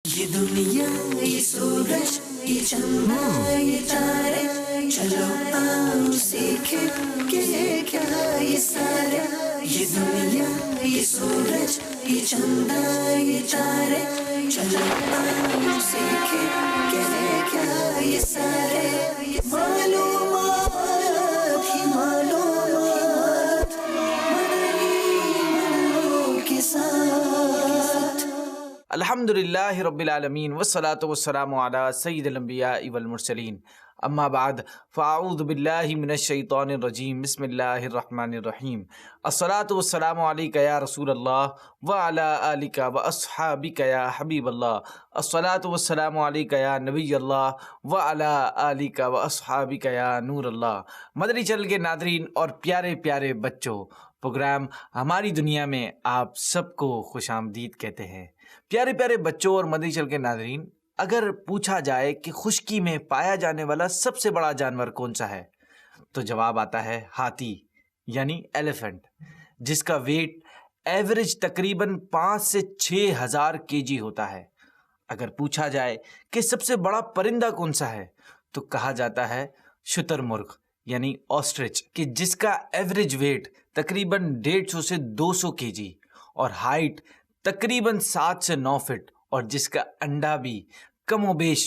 یہ دنیا یہ سورج یہ چندہ یہ تارے، چلو آؤ سیکھیں کہ ہے کیا یہ سارے. یہ دنیا یہ سورج یہ چندہ یہ تارے، چلو آؤ سیکھیں کہ ہے کیا یہ سارے. معلومات ہی معلومات مدنی کے ساتھ. الحمدللہ رب العالمین والصلاة والسلام علی سید الانبیاء والمرسلین، اما بعد فاعوذ باللہ من الشیطان الرجیم، بسم اللہ الرحمن الرحیم. الصلاة والسلام علیک یا رسول اللہ وعلی آلک واصحابک یا حبیب اللہ. الصلاة والسلام علیک یا نبی اللہ وعلی آلک واصحابک یا نور اللہ. مدنی چینل کے ناظرین اور پیارے پیارے بچوں، پروگرام ہماری دنیا میں آپ سب کو خوش آمدید کہتے ہیں. پیارے پیارے بچوں اور مدنی چینل کے ناظرین، اگر پوچھا جائے کہ خشکی میں پایا جانے والا سب سے بڑا جانور کون سا ہے، تو جواب آتا ہے ہاتھی یعنی ایلیفنٹ، جس کا ویٹ ایوریج تقریباً 5 سے 6 ہزار kg ہوتا ہے. اگر پوچھا جائے کہ سب سے بڑا پرندہ کون سا ہے، تو کہا جاتا ہے شتر مرغ یعنی آسٹرچ، کہ جس کا ایوریج ویٹ تقریباً 150 سے 200 kg اور ہائٹ تقریباً 7 سے 9 فٹ، اور جس کا انڈا بھی کم و بیش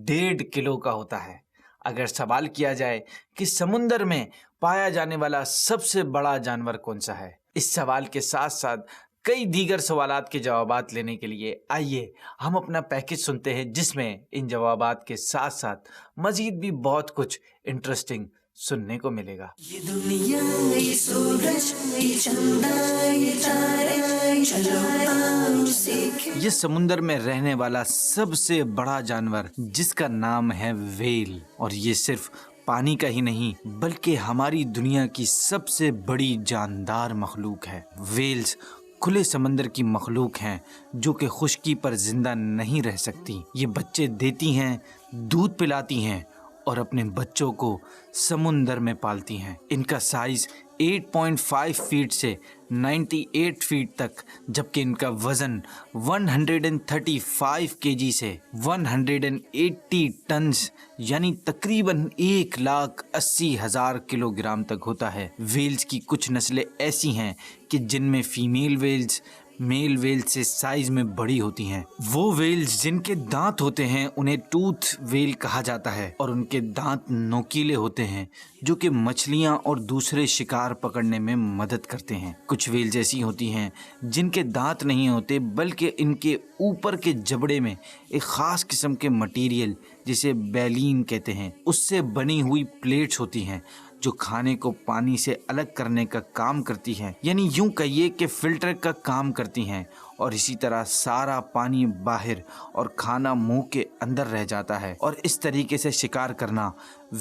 1.5 کلو کا ہوتا ہے. اگر سوال کیا جائے کہ سمندر میں پایا جانے والا سب سے بڑا جانور کون سا ہے، اس سوال کے ساتھ ساتھ کئی دیگر سوالات کے جوابات لینے کے لیے آئیے ہم اپنا پیکج سنتے ہیں، جس میں ان جوابات کے ساتھ ساتھ مزید بھی بہت کچھ انٹرسٹنگ سننے کو ملے گا. یہ دنیا یہ سورج یہ چندہ یہ تارے، چلو آؤ سیکھیں. یہ سمندر میں رہنے والا سب سے بڑا جانور جس کا نام ہے ویل، اور یہ صرف پانی کا ہی نہیں بلکہ ہماری دنیا کی سب سے بڑی جاندار مخلوق ہے. ویلز کھلے سمندر کی مخلوق ہیں جو کہ خشکی پر زندہ نہیں رہ سکتی. یہ بچے دیتی ہیں، دودھ پلاتی ہیں اور اپنے بچوں کو سمندر میں پالتی ہیں. ان کا سائز 8.5 فیٹ سے 98 فیٹ تک، جبکہ ان کا وزن 135 kg سے 180 ٹنز یعنی تقریباً 1,80,000 کلو گرام تک ہوتا ہے. ویلز کی کچھ نسلیں ایسی ہیں کہ جن میں فیمیل ویلز میل ویل سے سائز میں بڑی ہوتی ہیں. وہ ویلز جن کے دانت ہوتے ہیں انہیں ٹوتھ ویل کہا جاتا ہے، اور ان کے دانت نوکیلے ہوتے ہیں جو کہ مچھلیاں اور دوسرے شکار پکڑنے میں مدد کرتے ہیں. کچھ ویلز ایسی ہوتی ہیں جن کے دانت نہیں ہوتے بلکہ ان کے اوپر کے جبڑے میں ایک خاص قسم کے مٹیریل جسے بیلین کہتے ہیں، اس سے بنی ہوئی پلیٹس ہوتی ہیں جو کھانے کو پانی سے الگ کرنے کا کام کرتی ہیں، یعنی یوں کہیے کہ فلٹر کا کام کرتی ہیں. اور اسی طرح سارا پانی باہر اور کھانا منہ کے اندر رہ جاتا ہے، اور اس طریقے سے شکار کرنا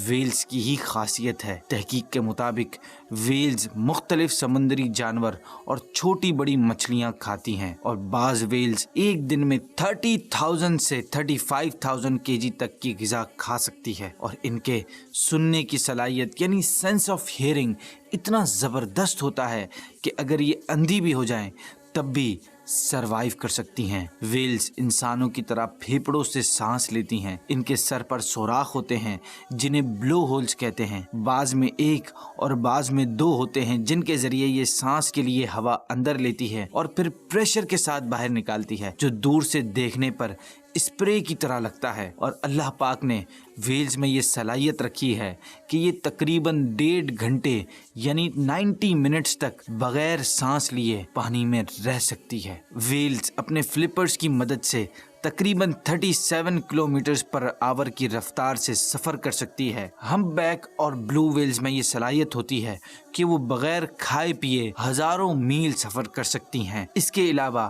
ویلز کی ہی خاصیت ہے. تحقیق کے مطابق ویلز مختلف سمندری جانور اور چھوٹی بڑی مچھلیاں کھاتی ہیں، اور بعض ویلز ایک دن میں 30,000 سے 35,000 kg تک کی غذا کھا سکتی ہے. اور ان کے سننے کی صلاحیت یعنی سینس آف ہیئرنگ اتنا زبردست ہوتا ہے کہ اگر یہ اندھی بھی ہو جائیں تب بھی سروائیو کر سکتی ہیں. ویلز انسانوں کی طرح پھیپھڑوں سے سانس لیتی ہیں. ان کے سر پر سوراخ ہوتے ہیں جنہیں بلو ہولز کہتے ہیں. بعض میں 1 اور بعض میں 2 ہوتے ہیں جن کے ذریعے یہ سانس کے لیے ہوا اندر لیتی ہے اور پھر پریشر کے ساتھ باہر نکالتی ہے، جو دور سے دیکھنے پر اسپرے کی طرح لگتا ہے. اور اللہ پاک نے ویلز میں یہ صلاحیت رکھی ہے کہ یہ تقریباً 1.5 گھنٹے یعنی 90 منٹس تک بغیر سانس لیے پانی میں رہ سکتی ہے. ویلز اپنے فلپرز کی مدد سے تقریباً 37 کلومیٹرز پر آور کی رفتار سے سفر کر سکتی ہے. ہم بیک اور بلو ویلز میں یہ صلاحیت ہوتی ہے کہ وہ بغیر کھائے پیے ہزاروں میل سفر کر سکتی ہیں. اس کے علاوہ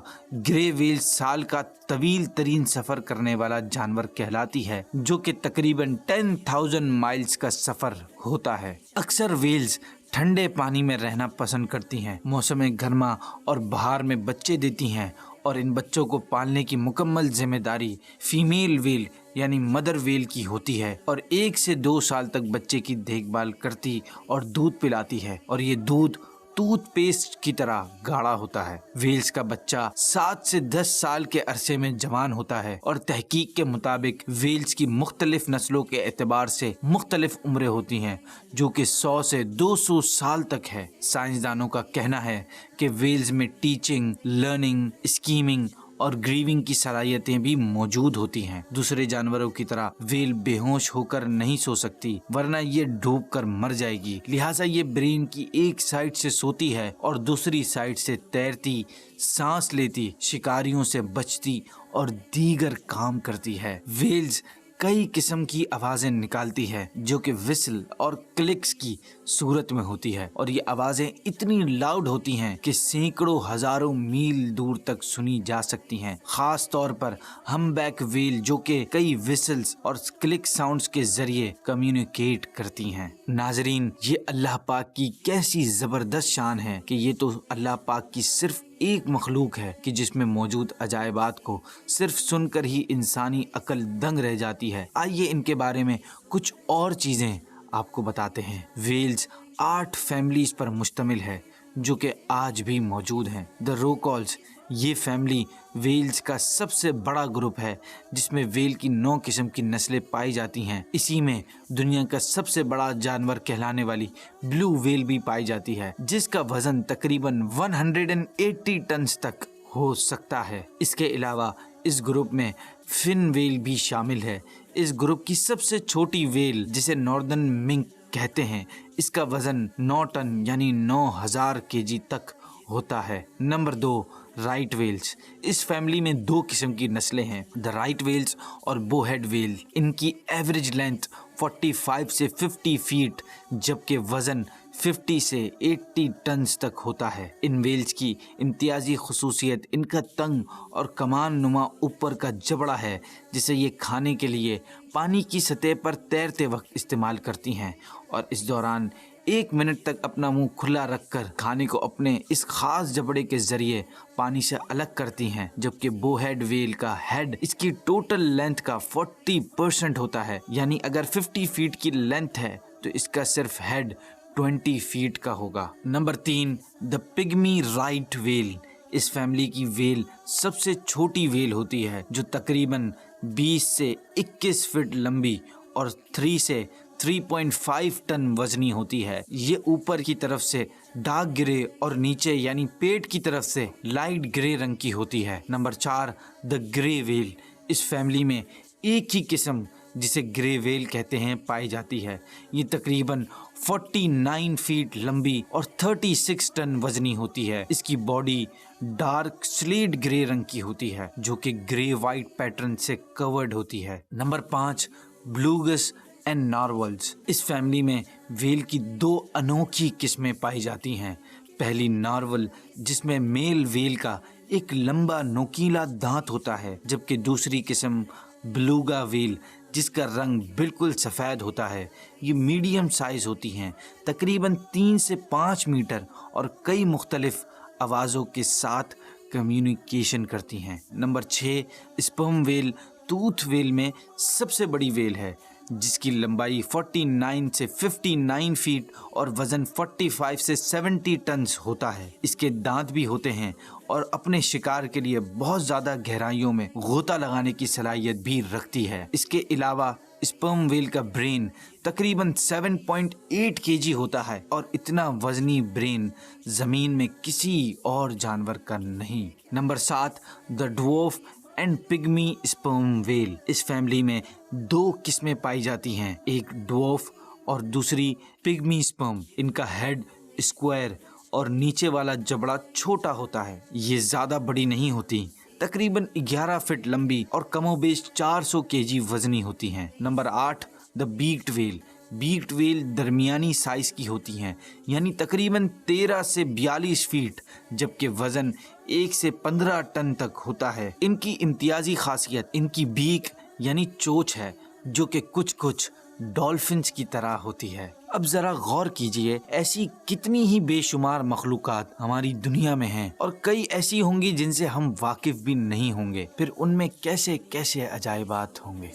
گرے ویلز سال کا طویل ترین سفر کرنے والا جانور کہلاتی ہے، جو کہ تقریباً 10,000 مائلز کا سفر ہوتا ہے. اکثر ویلز ٹھنڈے پانی میں رہنا پسند کرتی ہیں. موسم گرما اور بہار میں بچے دیتی ہیں، اور ان بچوں کو پالنے کی مکمل ذمہ داری فیمیل ویل یعنی مدر ویل کی ہوتی ہے، اور 1 سے 2 سال تک بچے کی دیکھ بھال کرتی اور دودھ پلاتی ہے. اور یہ دودھ टूथपेस्ट की तरह गाढ़ा होता है। वेल्स का बच्चा 7 से 10 साल के अरसे में जवान होता है और तहकीक के मुताबिक वेल्स की मुख्तलिफ नस्लों के एतबार से मुख्तलिफ उम्रें होती हैं, जो कि 100 से 200 साल तक है। साइंसदानों का कहना है कि वेल्स में टीचिंग, लर्निंग, स्कीमिंग और ग्रीविंग की सलाहियतें भी मौजूद होती हैं। दूसरे जानवरों की तरह वेल बेहोश होकर नहीं सो सकती, वरना ये डूब कर मर जाएगी। लिहाजा ये ब्रेन की एक साइड से सोती है और दूसरी साइड से तैरती, सांस लेती, शिकारियों से बचती और दीगर काम करती है। वेल्स कई किस्म की आवाजें निकालती है जो कि विसल और क्लिक्स की सूरत में होती है, और ये आवाजें इतनी लाउड होती हैं कि सैकड़ों हजारों मील दूर तक सुनी जा सकती हैं। खास तौर पर हम्बैक वेल जो कि कई विसल्स और क्लिक साउंड्स के जरिए कम्युनिकेट करती हैं। नाजरीन, ये अल्लाह पाक की कैसी जबरदस्त शान है कि ये तो अल्लाह पाक की सिर्फ एक मखलूक है कि जिसमें मौजूद अजायबात को सिर्फ सुनकर ही इंसानी अकल दंग रह जाती है। आइए इनके बारे में कुछ और चीजें आपको बताते हैं। वेल्स 8 फैमिलीज पर मुश्तमिल है जो कि आज भी मौजूद हैं। द रोकॉल्स, ये फैमिली वेल्स का सबसे बड़ा ग्रुप है जिसमें वेल की 9 किस्म की नस्लें पाई जाती हैं। इसी में दुनिया का सबसे बड़ा जानवर कहलाने वाली ब्लू वेल भी पाई जाती है, जिसका वजन तकरीबन 180 टन तक हो सकता है। इसके अलावा इस ग्रुप में फिन वेल भी शामिल है। इस ग्रुप की सबसे छोटी वेल, जिसे नॉर्दर्न मिंक कहते हैं, इसका वजन 9 टन यानी 9000 केजी तक होता है। Number 2, right whales. इस फैमिली में 2 किस्म की नस्लें हैं, द राइट वेल्स और बोहेड वेल। इनकी एवरेज लेंथ 45 से 50 फीट जबकि वजन 50 से 80 टन तक होता है। इन वेल्स की इम्तियाजी खुसूसियत इनका तंग और कमान नुमा ऊपर का जबड़ा है, जिसे ये खाने के लिए पानी की सतह पर तैरते वक्त इस्तेमाल करती हैं और इस दौरान 1 मिनट तक अपना मुंह खुला रखकर खाने को अपने इस खास जबड़े के जरिए पानी से अलग करती हैं। जबकि बोहेड वेल का हेड इसकी टोटल लेंथ का 40% होता है, यानी अगर 50 फीट की लेंथ है तो इसका सिर्फ हेड 20 फीट का होगा। Number 3, the pygmy right well. इस फैमिली की वेल सबसे छोटी वेल होती है जो तकरीबन 20 से 21 फीट लंबी और 3 से 3.5 टन वजनी होती है। ये ऊपर की तरफ से डार्क ग्रे और नीचे यानी पेट की तरफ से लाइट ग्रे रंग की होती है। Number 4, the grey well. इस फैमिली में एक ही किस्म, जिसे ग्रे वेल कहते हैं, पाई जाती है। ये तकरीबन 49 फीट लंबी और 36 टन वजनी होती है। इसकी बॉडी डार्क स्लेट ग्रे रंग की होती है जो कि ग्रे वाइट पैटर्न से कवर्ड होती है। Number 5, belugas and narwhals. इस फैमिली में वेल की 2 अनोखी किस्में पाई जाती हैं। पहली नार्वल, जिसमें मेल वेल का एक लंबा नोकीला दांत होता है, जबकि दूसरी किस्म ब्लूगा वेल, जिसका रंग बिल्कुल सफ़ेद होता है। ये मीडियम साइज होती हैं, तकरीबन 3 से 5 मीटर और कई मुख्तलिफ आवाज़ों के साथ कम्युनिकेशन करती हैं। Number 6, sperm whale tooth well में सबसे बड़ी वेल है, जिसकी लंबाई 49 से 59 फीट और वजन 45 से 70 टन होता है। इसके दांत भी होते हैं और अपने शिकार के लिए बहुत ज़्यादा गहराइयों में गोता लगाने की सलाहियत भी रखती है। इसके अलावा स्पर्म वेल का ब्रेन तकरीबन 7.8 केजी होता है और इतना वजनी ब्रेन ज़मीन में किसी और जानवर का नहीं। Number 7, the dwarf and pygmy sperm whale. इस फैमिली में 2 किस्में पाई जाती हैं, एक ड्वार्फ और दूसरी पिग्मी स्पर्म। इनका हेड स्क्वायर और नीचे वाला जबड़ा छोटा होता है। ये ज़्यादा बड़ी नहीं होती, तकरीबन 11 फीट लंबी और कमोबेश 400 केजी वजनी होती हैं। Number 8, the beaked whale. Beaked whale दरमियानी साइज की होती हैं, यानी तकरीबन 13 से 42 फीट, जबकि वजन 1 से 15 टन तक होता है। इनकी इम्तियाजी खासियत इनकी बीक यानी चोंच है, जो कि कुछ डॉल्फिन्स की तरह होती है। अब जरा गौर कीजिए, ऐसी कितनी ही बेशुमार मखलूकात हमारी दुनिया में हैं और कई ऐसी होंगी जिनसे हम वाकिफ भी नहीं होंगे। फिर उनमें कैसे कैसे अजायबात होंगे।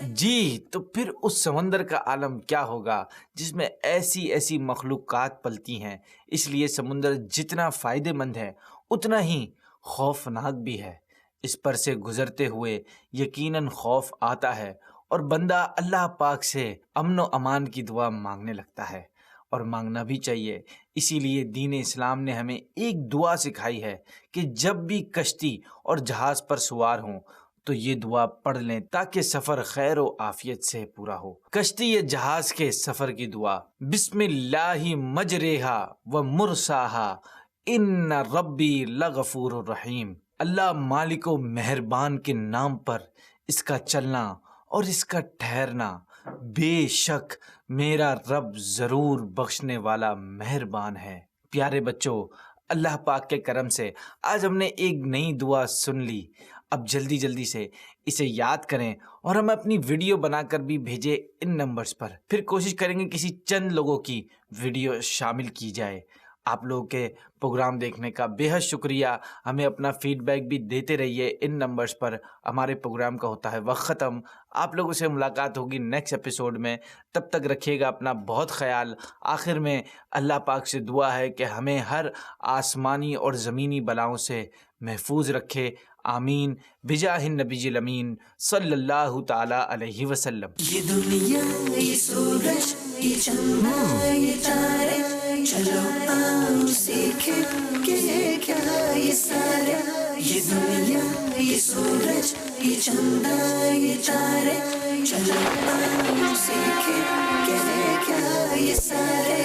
जी, तो फिर उस समंदर का आलम क्या होगा जिसमें ऐसी ऐसी मखलूकात पलती हैं। इसलिए समुंदर जितना फायदेमंद है उतना ही खौफनाक भी है। इस पर से गुजरते हुए यकीनन खौफ आता है और बंदा अल्लाह पाक से अमन व अमान की दुआ मांगने लगता है, और मांगना भी चाहिए। इसीलिए दीन इस्लाम ने हमें एक दुआ सिखाई है कि जब भी कश्ती और जहाज़ पर सवार हों तो ये दुआ पढ़ लें ताकि सफ़र खैर व आफियत से पूरा हो। कश्ती या जहाज़ के सफ़र की दुआ। बिस्मिल्लाहि मजरेहा व मुरसाहा इन्ना रब्बी लगफूरुर रहीम। अल्लाह मालिक व मेहरबान के नाम पर इसका चलना और इसका ठहरना, बेशक मेरा रब ज़रूर बख्शने वाला मेहरबान है। प्यारे बच्चों, अल्लाह पाक के करम से आज हमने एक नई दुआ सुन ली। अब जल्दी जल्दी से इसे याद करें और हम अपनी वीडियो बनाकर भी भेजें इन नंबर्स पर। फिर कोशिश करेंगे किसी चंद लोगों की वीडियो शामिल की जाए। आप लोगों के प्रोग्राम देखने का बेहद शुक्रिया। हमें अपना फीडबैक भी देते रहिए इन नंबर्स पर। हमारे प्रोग्राम का होता है वक्त ख़त्म। आप लोगों से मुलाकात होगी नेक्स्ट एपिसोड में। तब तक रखिएगा अपना बहुत ख्याल। आखिर में अल्लाह पाक से दुआ है कि हमें हर आसमानी और ज़मीनी बलाओं से महफूज रखे। आमीन बिजाहिन नबीजिल अमीन सल्लल्लाहु ताला अलैहि वसल्लम। ये दुनिया, ये सूरज, ये चंदा, ये तारे, चलो आओ सीखें कि ये क्या ये सारे। ये दुनिया, ये सूरज, ये चंदा, ये तारे, चलो आओ सीखें कि ये क्या ये सारे।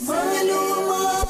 मालूम